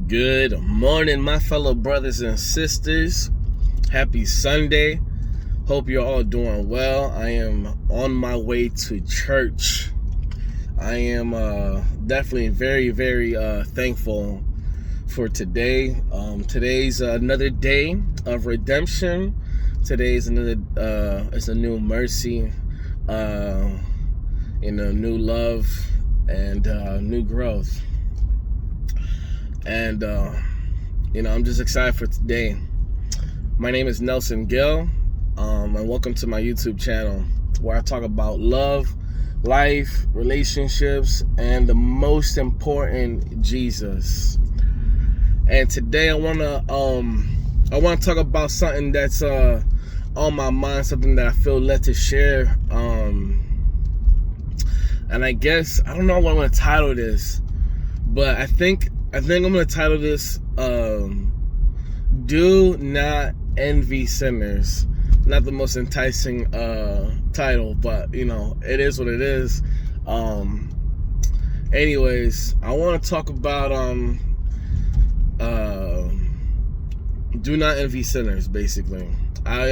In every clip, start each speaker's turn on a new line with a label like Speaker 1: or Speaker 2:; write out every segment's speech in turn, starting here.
Speaker 1: Good morning, my fellow brothers and sisters. Happy Sunday. Hope you're all doing well. I am on my way to church. I am definitely very thankful for today. Today's another day of redemption. Today's another it's a new mercy, new love and new growth. And I'm just excited for today. My name is Nelson Gill, and welcome to my YouTube channel, where I talk about love, life, relationships, and the most important, Jesus. And today I wanna talk about something that's on my mind, something that I feel led to share. And I guess I don't know what I'm gonna title this, but I think I'm gonna title this "Do Not Envy Sinners." Not the most enticing title, but it is what it is. Anyways, I want to talk about do not envy sinners. Basically, I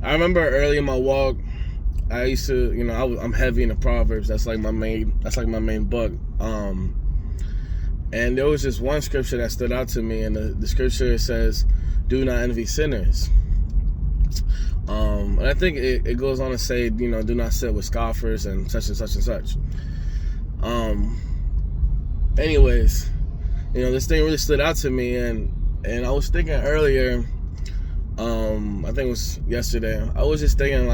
Speaker 1: remember early in my walk, I used to, I'm heavy into Proverbs. That's like my main book. And there was just one scripture that stood out to me, and the scripture says, "Do not envy sinners." And I think it goes on to say, do not sit with scoffers and such and such and such. Anyways, this thing really stood out to me, and I was thinking earlier, I think it was yesterday, I was just thinking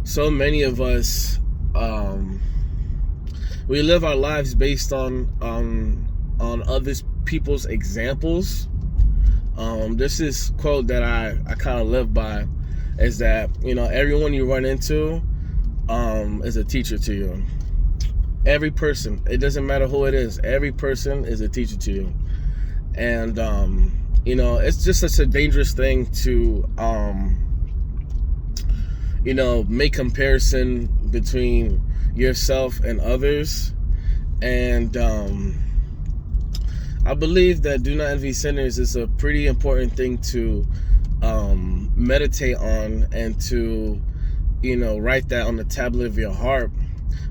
Speaker 1: so many of us, we live our lives based on other people's examples. This is quote that I kind of live by, is that everyone you run into is a teacher to you. Every person, it doesn't matter who it is, every person is a teacher to you. And it's just such a dangerous thing to make comparison between yourself and others. And I believe that do not envy sinners is a pretty important thing to meditate on, and to write that on the tablet of your heart,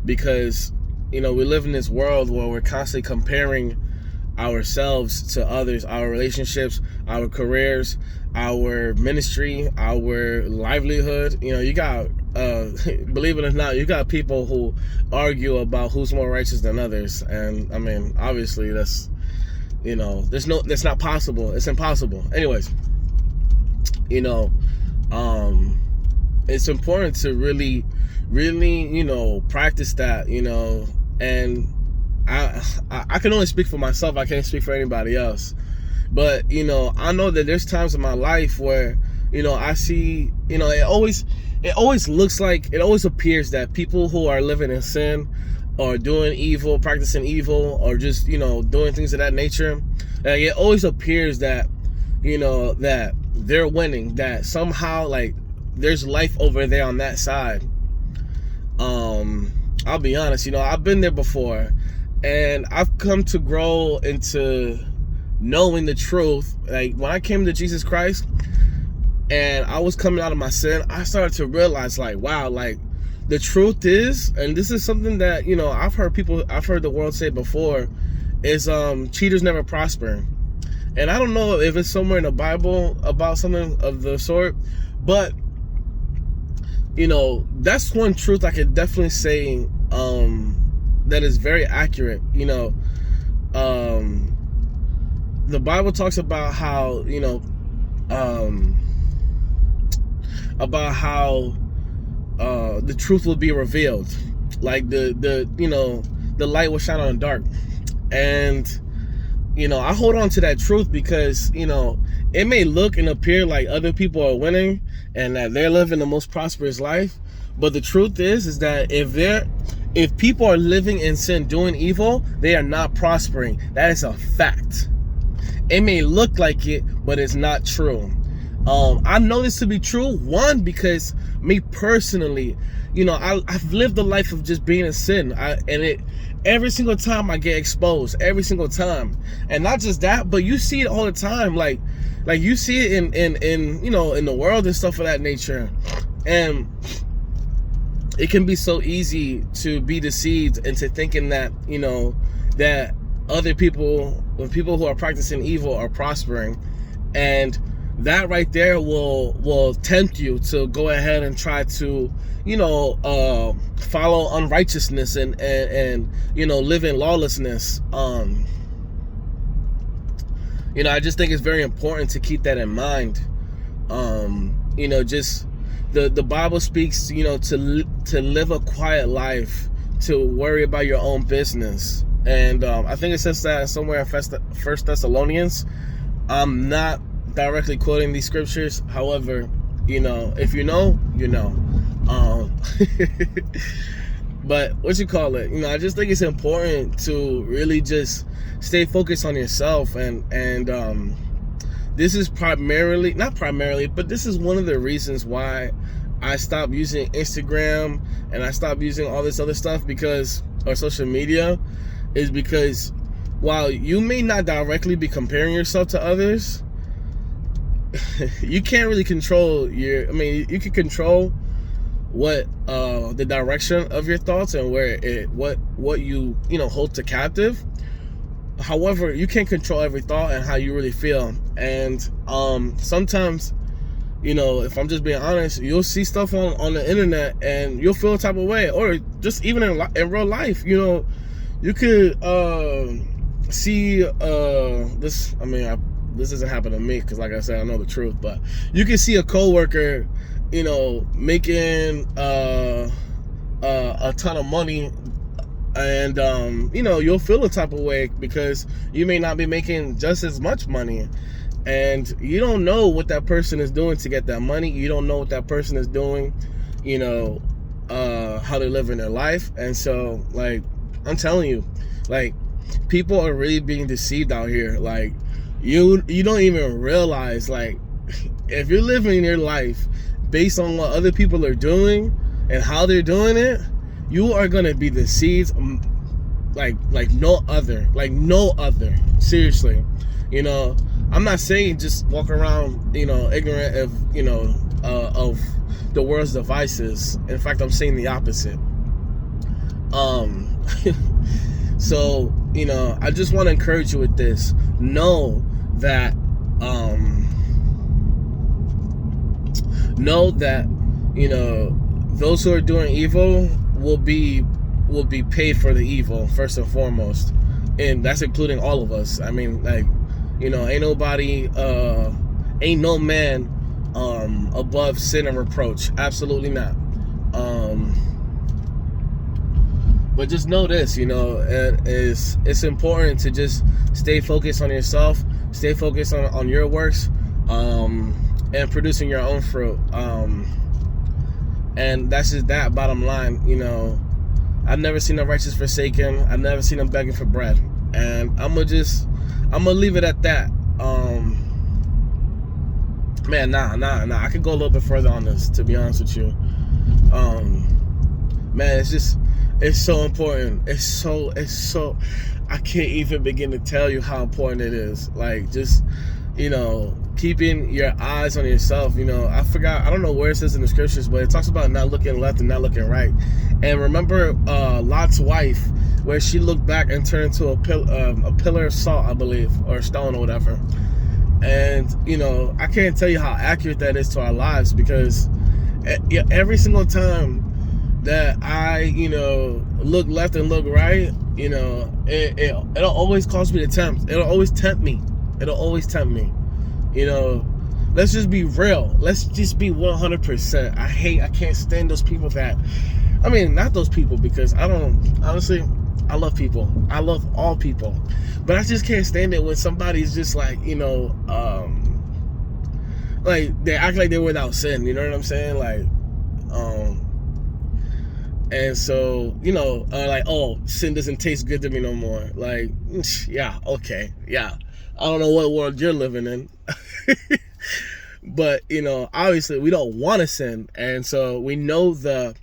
Speaker 1: because we live in this world where we're constantly comparing ourselves to others, our relationships, our careers, our ministry, our livelihood. You got believe it or not, you got people who argue about who's more righteous than others. And I mean, obviously that's that's not possible. It's impossible. Anyways, it's important to really practice that, and I can only speak for myself. I can't speak for anybody else. But I know that there's times in my life where I see, it always looks like, it always appears that people who are living in sin, or doing evil, practicing evil, or just doing things of that nature, it always appears that that they're winning, that somehow there's life over there on that side. I'll be honest, I've been there before, and I've come to grow into knowing the truth. Like, when I came to Jesus Christ and I was coming out of my sin, I started to realize, wow, the truth is, and this is something that I've heard the world say before, is cheaters never prosper. And I don't know if it's somewhere in the Bible about something of the sort, but that's one truth I could definitely say that is very accurate. The Bible talks about how the truth will be revealed, like the light will shine on the dark. And I hold on to that truth because it may look and appear like other people are winning and that they're living the most prosperous life, but the truth is that if people are living in sin, doing evil, they are not prospering. That is a fact. It may look like it, but it's not true. I know this to be true, one, because me personally, I've lived a life of just being in sin. Every single time I get exposed, every single time. And not just that, but you see it all the time. Like you see it in in the world and stuff of that nature. And it can be so easy to be deceived into thinking that, that other people, when people who are practicing evil are prospering. And that right there will tempt you to go ahead and try to, follow unrighteousness and live in lawlessness. I just think it's very important to keep that in mind. Just the Bible speaks, to live a quiet life, to worry about your own business. And I think it says that somewhere in 1 Thessalonians. I'm not directly quoting these scriptures. However, if you know, you know. But what you call it? I just think it's important to really just stay focused on yourself. And this is not primarily, but this is one of the reasons why I stopped using Instagram and I stopped using all this other stuff or social media, is because while you may not directly be comparing yourself to others, you can't really control you can control what the direction of your thoughts and what you hold to captive. However, you can't control every thought and how you really feel. And sometimes, if I'm just being honest, you'll see stuff on the internet and you'll feel a type of way, or just even in real life, you could see this. This doesn't happen to me because, like I said, I know the truth. But you can see a coworker, making a ton of money, and you'll feel a type of way because you may not be making just as much money, and you don't know what that person is doing to get that money. You don't know what that person is doing, how they're living their life. And so, like, I'm telling you, like, people are really being deceived out here. Like, you don't even realize, like, if you're living your life based on what other people are doing and how they're doing it, you are gonna be deceived like no other. Seriously. I'm not saying just walk around, ignorant of the world's devices. In fact, I'm saying the opposite. So, I just want to encourage you with this. Know that those who are doing evil will be paid for the evil, first and foremost. And that's including all of us. I mean, like, ain't no man above sin and reproach. Absolutely not. But just know this, it's important to just stay focused on yourself, stay focused on your works, and producing your own fruit. And that's just that, bottom line. I've never seen a righteous forsaken. I've never seen them begging for bread. And I'm gonna leave it at that. Man, nah. I could go a little bit further on this, to be honest with you. Man, it's so important. It's so, I can't even begin to tell you how important it is. Like, just, keeping your eyes on yourself. I don't know where it says in the scriptures, but it talks about not looking left and not looking right. And remember Lot's wife, where she looked back and turned into a pillar of salt, I believe, or stone or whatever. And, I can't tell you how accurate that is to our lives, because every single time that I, look left and look right, it'll always cause me to tempt. It'll always tempt me. Let's just be real. Let's just be 100%. I can't stand those people not those people, because honestly, I love people. I love all people. But I just can't stand it when somebody's just like, like they act like they're without sin. You know what I'm saying? Like, and so, like, oh, sin doesn't taste good to me no more. Like, yeah, okay, yeah. I don't know what world you're living in. But obviously we don't want to sin, and so we know the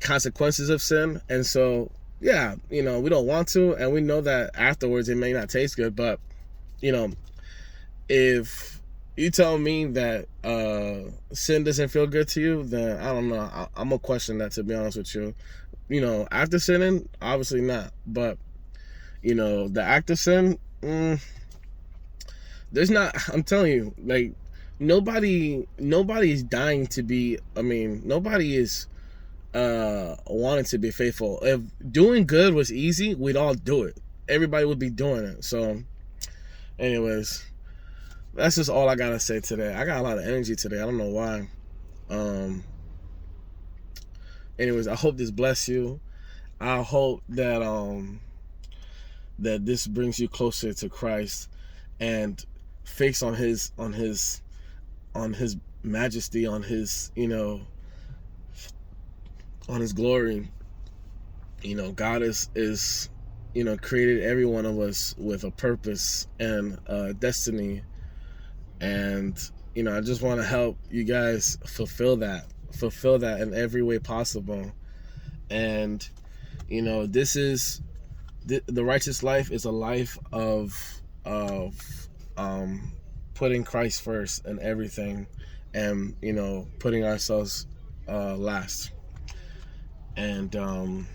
Speaker 1: consequences of sin, and so yeah, we don't want to, and we know that afterwards it may not taste good. But if you tell me that sin doesn't feel good to you, then I don't know. I'm gonna question that, to be honest with you. After sinning, obviously not. But the act of sin, there's not. I'm telling you, like nobody's dying to be. I mean, nobody is wanting to be faithful. If doing good was easy, we'd all do it. Everybody would be doing it. So, anyways. That's just all I gotta say today. I got a lot of energy today. I don't know why. Anyways, I hope this bless you. I hope that that this brings you closer to Christ and fix on his majesty, on his on his glory. God is created every one of us with a purpose and destiny. And I just want to help you guys fulfill that in every way possible. And this is the righteous life is a life of putting Christ first in everything, and putting ourselves last. And I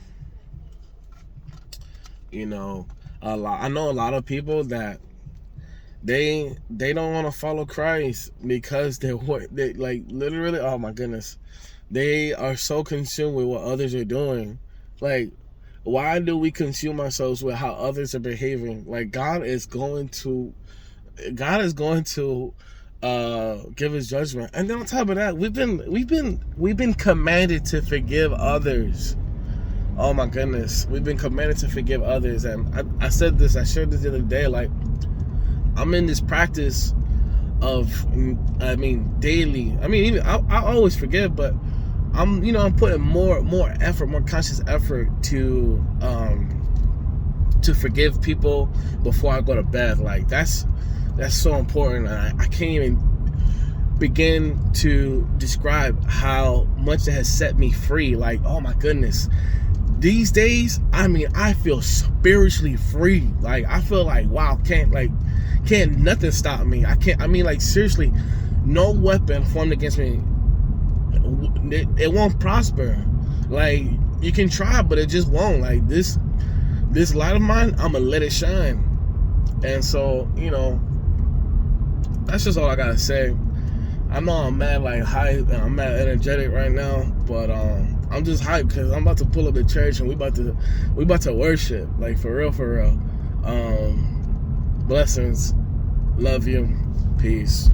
Speaker 1: know a lot of people that they don't want to follow Christ because they like literally, oh my goodness, they are so consumed with what others are doing. Like, why do we consume ourselves with how others are behaving? Like, God is going to give his judgment. And then on top of that, we've been commanded to forgive others. Oh my goodness, we've been commanded to forgive others. And I shared this the other day. Like, I'm in this practice of, daily. Even I always forgive, but I'm putting more effort, more conscious effort to forgive people before I go to bed. Like, that's so important. I can't even begin to describe how much it has set me free. Like, oh my goodness. These days, I feel spiritually free. Like, I feel like, wow, can't nothing stop me. Seriously, no weapon formed against me, it won't prosper. Like, you can try, but it just won't. Like, this light of mine, I'm gonna let it shine. And so, that's just all I gotta say. I know I'm mad, like, hype, and I'm mad energetic right now, but I'm just hyped because I'm about to pull up the church and we about to worship, like, for real. Blessings. Love you. Peace.